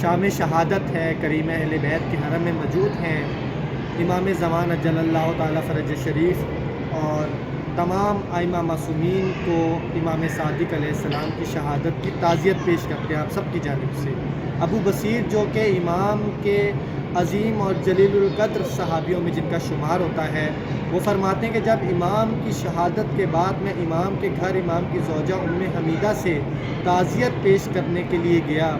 شام شہادت ہے، کریم اہل بیت کے حرم میں موجود ہیں، امام زمان اجل اللہ تعالیٰ فرج شریف اور تمام ائمہ معصومین کو امام صادق علیہ السلام کی شہادت کی تعزیت پیش کرتے ہیں آپ سب کی جانب سے۔ ابو بصیر جو کہ امام کے عظیم اور جلیل القدر صحابیوں میں جن کا شمار ہوتا ہے، وہ فرماتے ہیں کہ جب امام کی شہادت کے بعد میں امام کے گھر امام کی زوجہ حمیدہ سے تعزیت پیش کرنے کے لیے گیا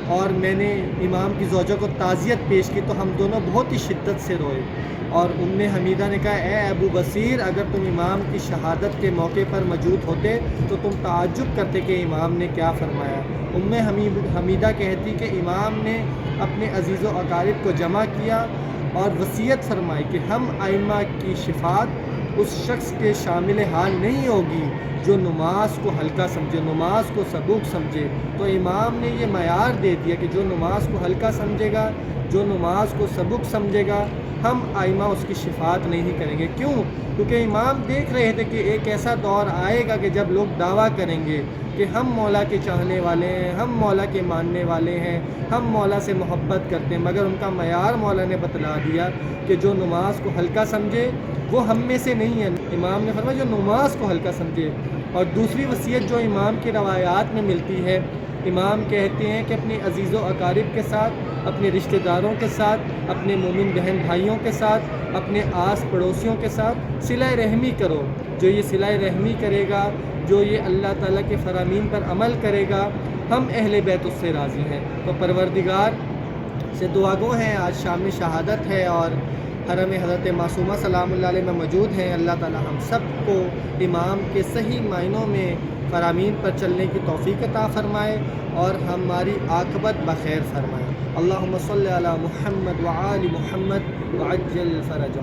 اور میں نے امام کی زوجہ کو تعزیت پیش کی تو ہم دونوں بہت ہی شدت سے روئے، اور حمیدہ نے کہا اے ابو بصیر، اگر تم امام کی شہادت کے موقع پر موجود ہوتے تو تم تعجب کرتے کہ امام نے کیا فرمایا۔ حمیدہ کہتی کہ امام نے اپنے عزیز و اقارب کو جمع کیا اور وصیت فرمائی کہ ہم ائمہ کی شفاعت اس شخص کے شامل حال نہیں ہوگی جو نماز کو ہلکا سمجھے، نماز کو سبوک سمجھے۔ تو امام نے یہ معیار دے دیا کہ جو نماز کو ہلکا سمجھے گا، جو نماز کو سبوک سمجھے گا، ہم ائمہ اس کی شفاعت نہیں کریں گے۔ کیوں؟ کیونکہ امام دیکھ رہے تھے کہ ایک ایسا دور آئے گا کہ جب لوگ دعویٰ کریں گے کہ ہم مولا کے چاہنے والے ہیں، ہم مولا کے ماننے والے ہیں، ہم مولا سے محبت کرتے ہیں، مگر ان کا معیار مولا نے بتلا دیا کہ جو نماز کو ہلکا سمجھے وہ ہم میں سے نہیں ہے۔ امام نے فرمایا جو نماز کو ہلکا سمجھے۔ اور دوسری وصیت جو امام کی روایات میں ملتی ہے، امام کہتے ہیں کہ اپنے عزیز و اقارب کے ساتھ، اپنے رشتہ داروں کے ساتھ، اپنے مومن بہن بھائیوں کے ساتھ، اپنے آس پڑوسیوں کے ساتھ صلہ رحمی کرو۔ جو یہ صلہ رحمی کرے گا، جو یہ اللہ تعالیٰ کے فرامین پر عمل کرے گا، ہم اہل بیت اس سے راضی ہیں۔ تو پروردگار سے دعا گو ہیں، آج شام شہادت ہے اور حرم حضرت معصومہ سلام اللہ علیہ میں موجود ہیں۔ اللہ تعالیٰ ہم سب کو امام کے صحیح معنوں میں فرامین پر چلنے کی توفیق عطا فرمائے اور ہماری عاقبت بخیر فرمائے۔ اللہم صلی علی محمد وآل محمد وعجل فرجہ۔